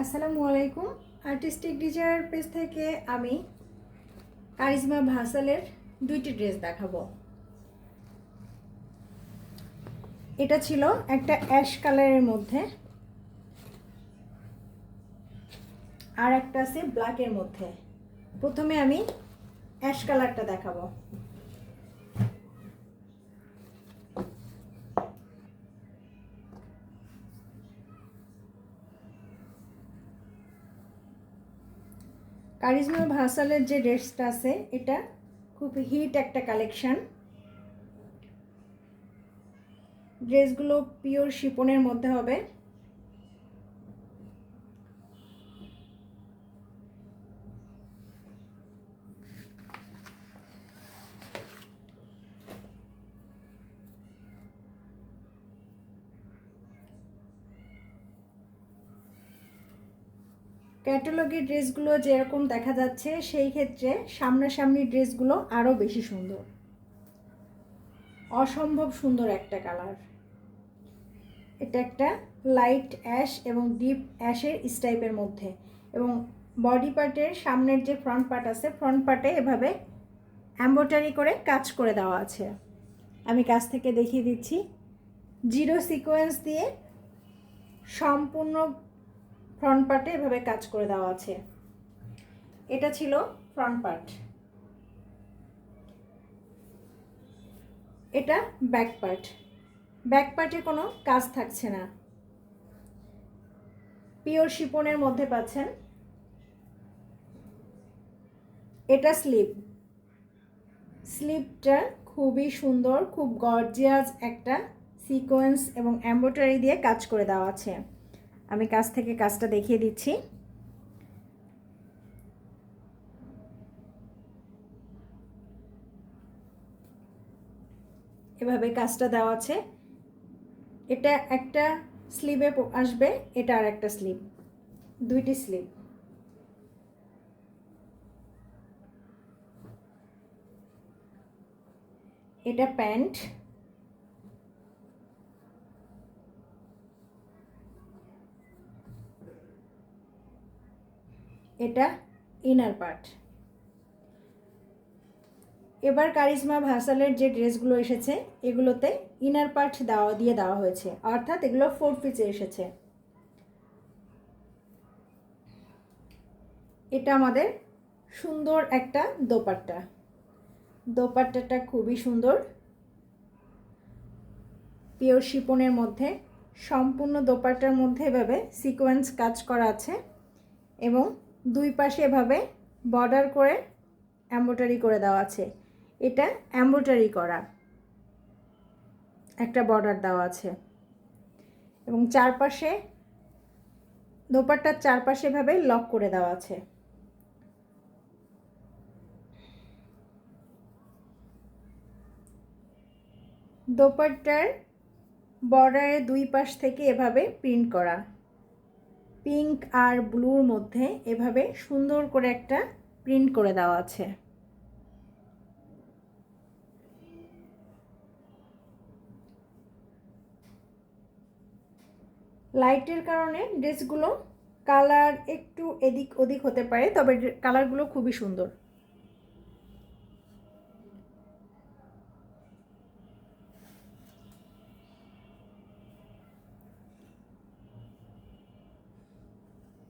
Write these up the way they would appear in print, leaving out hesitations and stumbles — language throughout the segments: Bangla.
আসসালামু আলাইকুম। আর্টিস্টিক ডিজায়ার পেজ থেকে আমি কারিজমা ভাসালের দুইটি ড্রেস দেখাবো। এটা ছিল একটা অ্যাশ কালারের মধ্যে, আর একটা আছে ব্ল্যাকের মধ্যে। প্রথমে আমি অ্যাশ কালারটা দেখাবো। কারিজমা ভাসালের যে ড্রেসটা আছে এটা খুব হিট একটা কালেকশন। ড্রেসগুলো পিওর শিপনের মধ্যে হবে। ক্যাটালগের ড্রেসগুলো যেরকম দেখা যাচ্ছে সেই ক্ষেত্রে সামনাসামনি ড্রেসগুলো আরও বেশি সুন্দর, অসম্ভব সুন্দর একটা কালার। এটা একটা লাইট অ্যাশ এবং ডিপ অ্যাশের স্টাইপের মধ্যে, এবং বডি পার্টের সামনের যে ফ্রন্ট পার্ট আছে ফ্রন্ট পার্টে এভাবে এমব্রয়ডারি করে কাজ করে দেওয়া আছে। আমি কাছ থেকে দেখিয়ে দিচ্ছি। জিরো সিকোয়েন্স দিয়ে সম্পূর্ণ ফ্রন্ট পার্টে এভাবে কাজ করে দেওয়া আছে। এটা ছিল ফ্রন্ট পার্ট। এটা ব্যাক পার্ট। ব্যাক পার্টে কোনো কাজ থাকছে না, পিওর শিপনের মধ্যে পাচ্ছেন। এটা স্লিপটা খুবই সুন্দর, খুব গর্জিয়াস একটা সিকোয়েন্স এবং এমব্রয়ডারি দিয়ে কাজ করে দেওয়া আছে। আমি কাছ থেকে কাজটা দেখিয়ে দিচ্ছি। এভাবে কাজটা দেওয়া আছে। এটা একটা স্লিভে আসবে, এটা আর একটা স্লিভ, দুইটি স্লিভ। এটা প্যান্ট, এটা ইনার পার্ট। এবার কারিজমা ভাসালের যে ড্রেসগুলো এসেছে এগুলোতে ইনার পার্ট দেওয়া হয়েছে, অর্থাৎ এগুলো 4 পিসে এসেছে। এটা আমাদের সুন্দর একটা দোপাট্টা। দোপাট্টাটা খুবই সুন্দর, পিওর শিপনের মধ্যে। সম্পূর্ণ দোপাট্টার মধ্যে এভাবে সিকোয়েন্স কাজ করা আছে এবং দুই পাশে এভাবে বর্ডার করে এমব্রয়ডারি করে দেওয়া আছে। এটা এমব্রয়ডারি করা একটা বর্ডার দেওয়া আছে, এবং চারপাশে দোপাট্টার চারপাশে এভাবে লক করে দেওয়া আছে। দোপাট্টার বর্ডারের দুই পাশ থেকে এভাবে প্রিন্ট করা, পিঙ্ক আর ব্লুর মধ্যে এভাবে সুন্দর করে একটা প্রিন্ট করে দেওয়া আছে। লাইটের কারণে ড্রেসগুলো কালার একটু এদিক ওদিক হতে পারে, তবে কালারগুলো খুবই সুন্দর।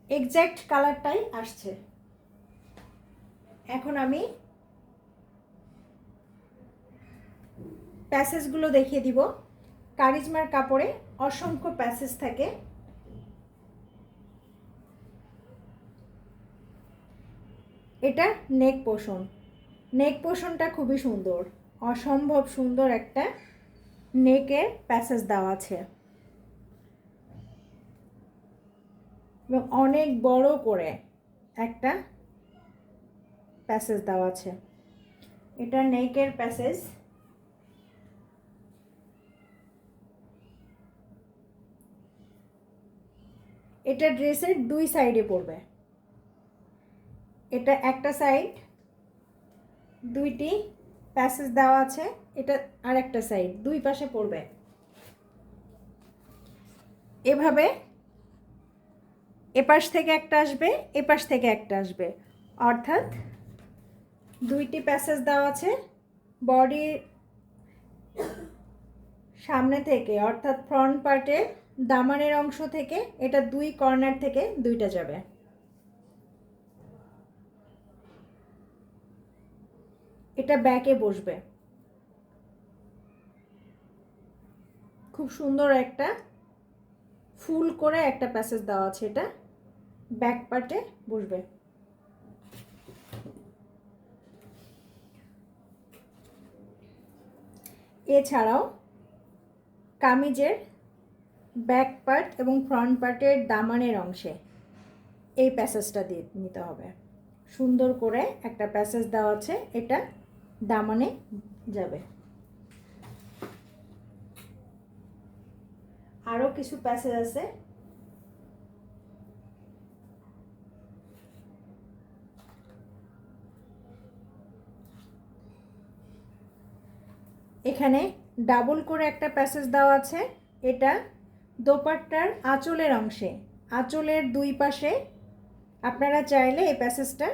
এক্স্যাক্ট কালারটাই আসছে। এখন আমি প্যাসেজগুলো দেখিয়ে দিব। কারিজমার কাপড়ে অসংখ্য প্যাসেজ থাকে। এটা নেক পোর্শন। নেক পোর্শনটা খুবই সুন্দর, অসম্ভব সুন্দর একটা নেকের প্যাসেজ দেওয়া আছে, এবং অনেক বড় করে একটা প্যাসেজ দেওয়া আছে। এটা নেকের প্যাসেজ। এটা ড্রেসের দুই সাইডে পড়বে। এটা একটা সাইড, দুইটি প্যাসেজ দেওয়া আছে। এটা আর একটা সাইড, দুই পাশে পড়বে। এভাবে এপাশ থেকে একটা আসবে, এপাশ থেকে একটা আসবে, অর্থাৎ দুইটি প্যাসেজ দেওয়া আছে। বডির সামনে থেকে অর্থাৎ ফ্রন্ট পার্টে দামানের অংশ থেকে এটা দুই কর্নার থেকে দুইটা যাবে। এটা ব্যাকে বসবে। খুব সুন্দর একটা ফুল করে একটা প্যাসেজ দেওয়া আছে, এটা ব্যাক পার্টে বসবে। এছাড়াও কামিজের ব্যাক পার্ট এবং ফ্রন্ট পার্টের দামানের অংশে এই প্যাসেজটা দিয়ে নিতে হবে। সুন্দর করে একটা প্যাসেজ দেওয়া আছে, এটা দামানে যাবে। আরও কিছু প্যাসেজ আছে। এখানে ডাবল করে একটা প্যাসেজ দেওয়া আছে, এটা দোপাট্টার আঁচলের অংশে, আঁচলের দুই পাশে আপনারা চাইলে এই প্যাসেজটা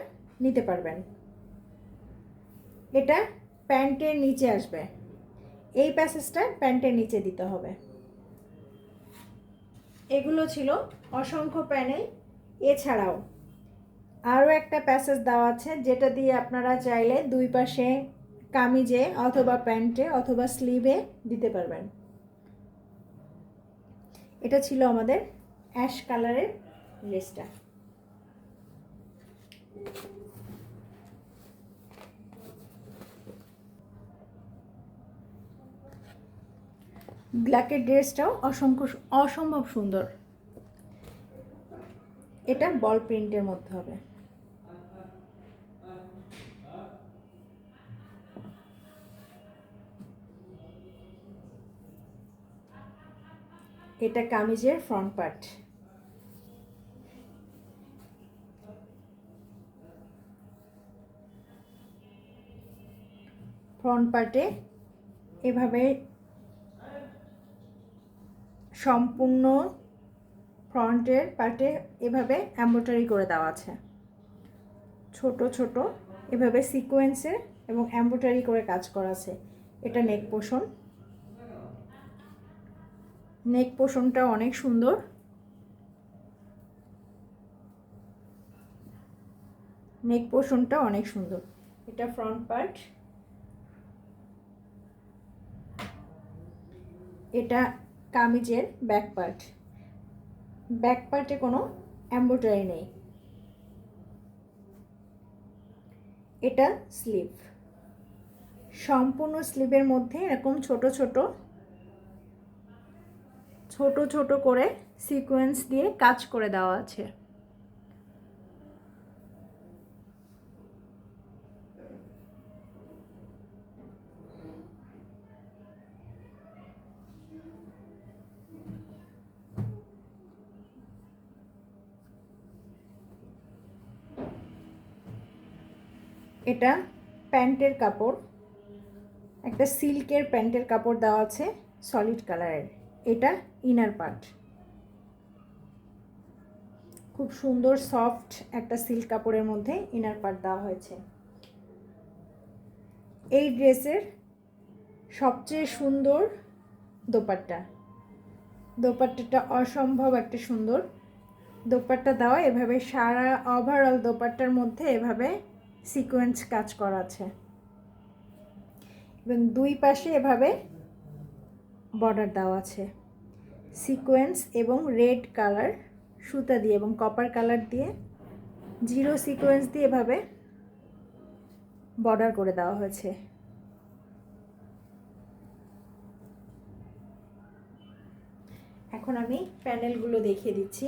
নিতে পারবেন। এটা প্যান্টের নিচে আসবে, এই প্যাসেজটা প্যান্টের নিচে দিতে হবে। এগুলো ছিল অসংখ্য প্যানেল। এছাড়াও আরও একটা প্যাসেজ দেওয়া আছে, যেটা দিয়ে আপনারা চাইলে দুই পাশে কামিজে অথবা প্যান্টে অথবা স্লিভে দিতে পারবেন। এটা ছিল আমাদের অ্যাশ কালারের ড্রেসটা। ব্ল্যাকের ড্রেসটাও অসম্ভব সুন্দর। এটা বল প্রিন্টের মধ্যে হবে। এটা কামিজের ফ্রন্ট পার্ট। ফ্রন্ট পার্টে এভাবে সম্পূর্ণ ফ্রন্টের পার্টে এভাবে এমব্রয়ডারি করে দেওয়া আছে, ছোট ছোট এভাবে সিকোয়েন্সে এবং এমব্রয়ডারি করে কাজ করা আছে। এটা নেক পোর্শন, নেক পোর্শনটা অনেক সুন্দর। নেক পোর্শনটা অনেক সুন্দর। এটা ফ্রন্ট পার্ট। এটা কামিজের ব্যাক পার্ট। ব্যাক পার্টে কোনো এমব্রয়ডারি নেই। এটা স্লিভ। সম্পূর্ণ স্লিভের মধ্যে এরকম ছোট ছোট ছোট ছোট করে সিকোয়েন্স দিয়ে কাজ করে দেওয়া আছে। এটা প্যান্টের কাপড়, একটা সিল্কের প্যান্টের কাপড় দেওয়া আছে সলিড কালারের। এটা ইনার পার্ট। খুব সুন্দর সফট একটা সিল্ক কাপড়ের মধ্যে ইনার পার্ট দেওয়া হয়েছে। এই ড্রেসের সবচেয়ে সুন্দর দোপাট্টা। দোপাট্টাটা অসম্ভব একটা সুন্দর দোপাট্টা দেওয়া। এভাবে সারা ওভারঅল দোপাট্টার মধ্যে এভাবে সিকোয়েন্স কাজ করা আছে এবং দুই পাশে এভাবে বর্ডার দেওয়া আছে সিকোয়েন্স এবং রেড কালার সুতা দিয়ে এবং কপার কালার দিয়ে জিরো সিকোয়েন্স দিয়ে এভাবে বর্ডার করে দেওয়া হয়েছে। এখন আমি প্যানেলগুলো দেখিয়ে দিচ্ছি।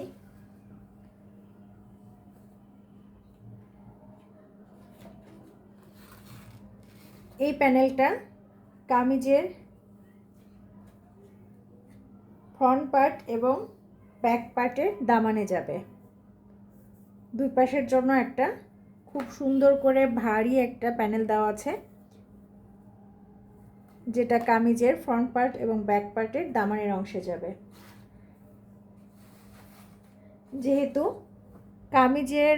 এই প্যানেলটা কামিজের ফ্রন্ট পার্ট এবং ব্যাক পার্টের দামানে যাবে। দুই পাশের জন্য একটা খুব সুন্দর করে ভারী একটা প্যানেল দেওয়া আছে, যেটা কামিজের ফ্রন্ট পার্ট এবং ব্যাক পার্টের দামানের অংশে যাবে। যেহেতু কামিজের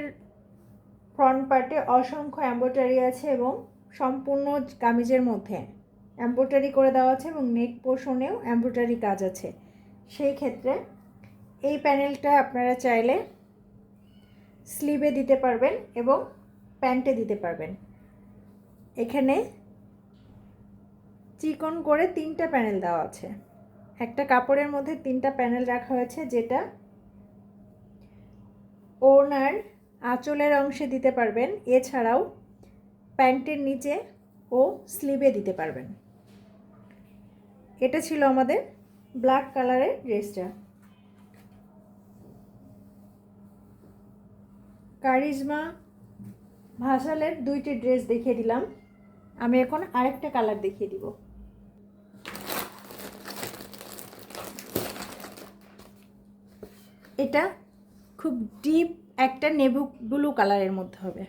ফ্রন্ট পার্টে অসংখ্য এমব্রয়ডারি আছে এবং সম্পূর্ণ কামিজের মধ্যে এমব্রয়ডারি করে দেওয়া আছে এবং নেক পোর্শনেও এমব্রয়ডারি কাজ আছে, সেই ক্ষেত্রে এই প্যানেলটা আপনারা চাইলে স্লিভে দিতে পারবেন এবং প্যান্টে দিতে পারবেন। এখানে চিকন করে 3টা প্যানেল দেওয়া আছে। একটা কাপড়ের মধ্যে 3টা প্যানেল রাখা হয়েছে, যেটা ওড়নার আঁচলের অংশে দিতে পারবেন, এছাড়াও প্যান্টের নিচে ও স্লিভে দিতে পারবেন। এটা ছিল আমাদের ব্ল্যাক কালারের ড্রেসটা। কারিজমা ভাসালের 2টি ড্রেস দেখিয়ে দিলাম, আমি এখন আরেকটা কালার দেখিয়ে দিব। এটা খুব ডিপ একটা নেভি ব্লু কালারের মধ্যে হবে।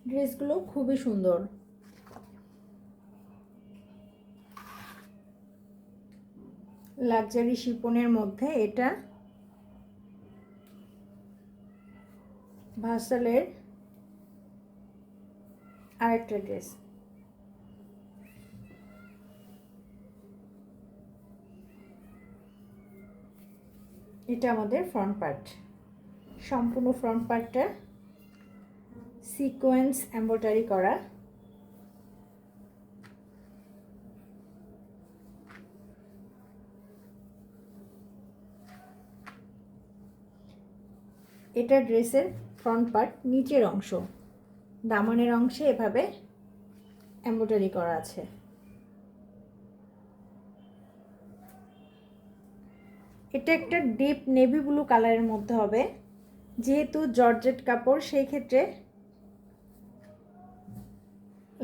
ড্রেসগুলো খুবই সুন্দর। লাক্সারি শিপনের মধ্যে এটা ভাসালের আরেকটা ড্রেস। এটা আমাদের ফ্রন্ট পার্ট। সম্পূর্ণ ফ্রন্ট পার্টটা সিকোয়েন্স এমব্রয়ডারি করা। এটা ড্রেসের ফ্রন্ট পার্ট, নিচের অংশ দামানের অংশে এভাবে এমব্রয়ডারি করা আছে। এটা একটা ডিপ নেভি ব্লু কালারের মধ্যে হবে, যেহেতু জর্জেট কাপড় সেই ক্ষেত্রে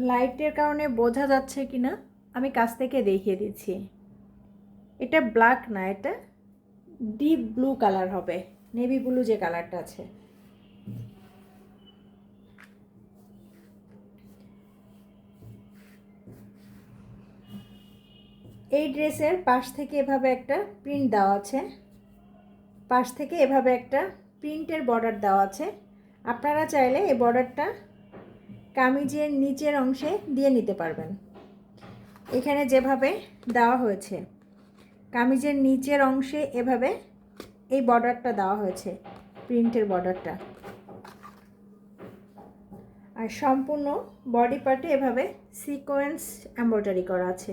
লাইটের কারণে বোঝা যাচ্ছে কিনা আমি কাছ থেকে দেখিয়ে দিচ্ছি। এটা ব্ল্যাক না, এটা ডিপ ব্লু কালার হবে, নেভি ব্লু যে কালারটা আছে। এই ড্রেসের পাশ থেকে এভাবে একটা প্রিন্ট দেওয়া আছে, পাশ থেকে এভাবে একটা প্রিন্টের বর্ডার দেওয়া আছে। আপনারা চাইলে এই বর্ডারটা কামিজের নিচের অংশে দিয়ে নিতে পারবেন। এখানে যেভাবে দেওয়া হয়েছে কামিজের নিচের অংশে এভাবে এই বর্ডারটা দেওয়া হয়েছে, প্রিন্টের বর্ডারটা। আর সম্পূর্ণ বডি পার্টে এভাবে সিকোয়েন্স এমব্রয়ডারি করা আছে।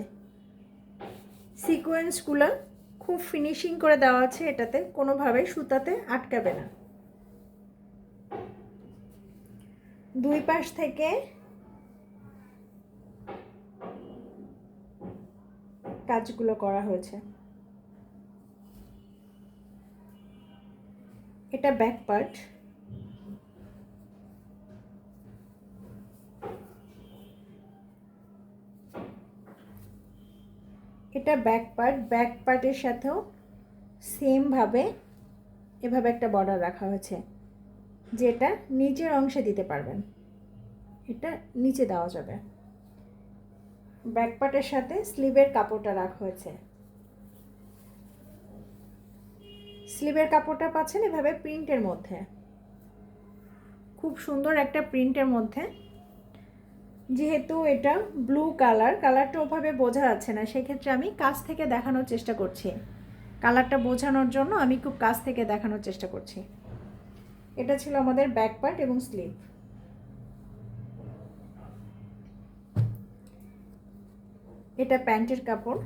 সিকোয়েন্সগুলো খুব ফিনিশিং করে দেওয়া আছে, এটাতে কোনোভাবে সুতাতে আটকাবে না। দুই পাশ থেকে কাজগুলো করা হয়েছে। এটা ব্যাক পার্ট। এটা ব্যাক পার্ট, ব্যাক পার্টের সাথেও সেমভাবে এভাবে একটা বর্ডার রাখা হয়েছে, যেটা নিচের অংশে দিতে পারবেন, এটা নিচে দেওয়া যাবে। ব্যাক পার্টের সাথে স্লিভের কাপড়টা রাখা হয়েছে। স্লিভের কাপড়টা পাচ্ছেন এভাবে প্রিন্টের মধ্যে, খুব সুন্দর একটা প্রিন্টের মধ্যে। যেহেতু এটা ব্লু কালার, কালারটা ওভাবে বোঝা যাচ্ছে না, সেক্ষেত্রে আমি কাছ থেকে দেখানোর চেষ্টা করছি। কালারটা বোঝানোর জন্য আমি খুব কাছ থেকে দেখানোর চেষ্টা করছি। এটা ছিল আমাদের ব্যাক পার্ট এবং স্লিভ। এটা প্যান্টের কাপড়।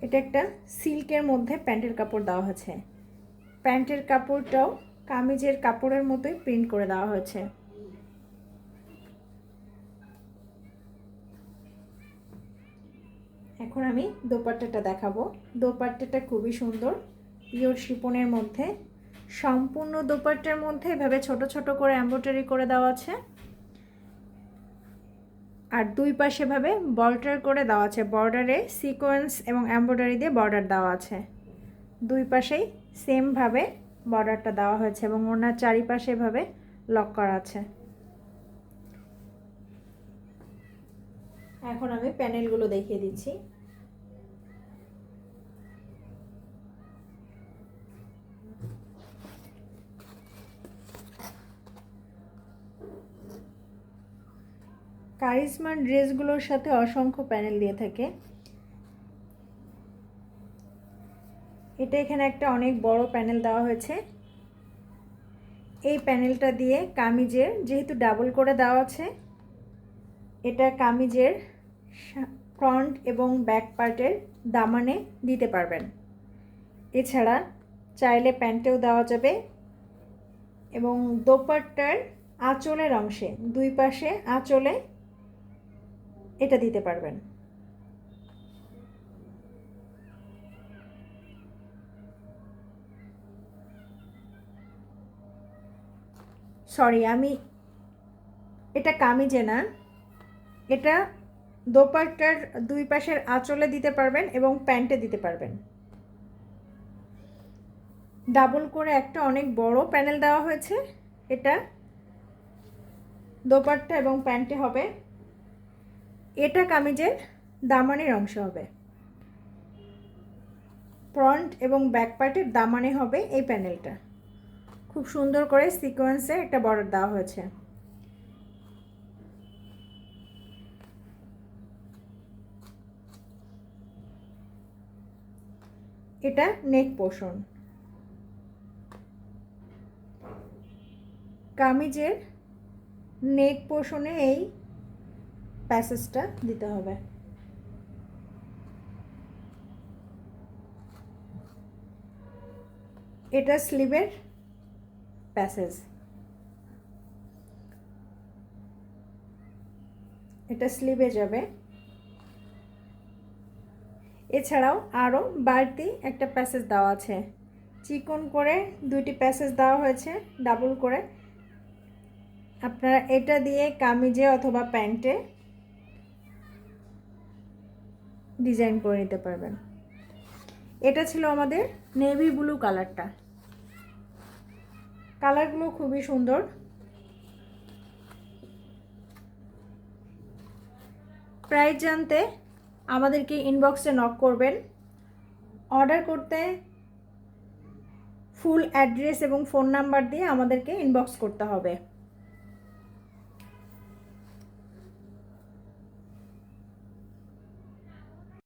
এটা একটা সিল্কের মধ্যে প্যান্টের কাপড় দেওয়া হয়েছে। প্যান্টের কাপড়টাও কামিজের কাপড়ের মতোই প্রিন্ট করে দেওয়া হয়েছে। এখন আমি দোপাট্টাটা দেখাবো। দোপাট্টাটা খুবই সুন্দর, পিওর শিফনের মধ্যে। সম্পূর্ণ দোপাট্টার মধ্যে এভাবে ছোট ছোট করে এমব্রয়ডারি করে দেওয়া আছে, আর দুই পাশে ভাবে বর্ডার করে দেওয়া আছে। বর্ডারে সিকোয়েন্স এবং এমব্রয়ডারি দিয়ে বর্ডার দেওয়া আছে। দুই পাশেই সেম ভাবে বর্ডারটা দেওয়া হয়েছে এবং ওনার চারিপাশে ভাবে লক করা আছে। এখন আমি প্যানেলগুলো দেখিয়ে দিচ্ছি। কারিজমার ড্রেসগুলোর সাথে অসংখ্য প্যানেল দিয়ে থাকে। এটা এখানে একটা অনেক বড় প্যানেল দেওয়া হয়েছে। এই প্যানেলটা দিয়ে কামিজের যেহেতু ডাবল করে দেওয়া আছে, এটা কামিজের ফ্রন্ট এবং ব্যাক পার্টের দামানে দিতে পারবেন। এছাড়া চাইলে প্যান্টেও দেওয়া যাবে এবং দোপাট্টার আঁচলের অংশে দুই পাশে আঁচলে এটা দিতে পারবেন। সরি, আমি এটা কামিজে না, এটা দোপাট্টার দুই পাশের আঁচলে দিতে পারবেন এবং প্যান্টে দিতে পারবেন। ডাবল করে একটা অনেক বড় প্যানেল দেওয়া হয়েছে। এটা দোপাট্টা এবং প্যান্টে হবে। এটা কামিজের দামানের অংশ হবে। ফ্রন্ট এবং ব্যাক পার্টের দামানে হবে এই প্যানেলটা। খুব সুন্দর করে সিকোয়েন্সে একটা বর্ডার দেওয়া হয়েছে। এটা নেক পোর্শন। কামিজের নেক পোর্শনে এই প্যাসেজটা দিতে হবে। এটা স্লিভের প্যাসেজ। এটা স্লিভে যাবে। এছাড়াও আরও বাড়তি একটা প্যাসেজ দেওয়া আছে। চিকন করে দুইটি প্যাসেজ দেওয়া হয়েছে ডাবল করে। আপনারা এটা দিয়ে কামিজে অথবা প্যান্টে ডিজাইন করে নিতে পারবেন। এটা ছিল আমাদের নেভি ব্লু কালারটা। কালারগুলো খুবই সুন্দর। প্রাইস জানতে আমাদেরকে ইনবক্সে নক করবেন। অর্ডার করতে ফুল অ্যাড্রেস এবং ফোন নাম্বার দিয়ে আমাদেরকে ইনবক্স করতে হবে।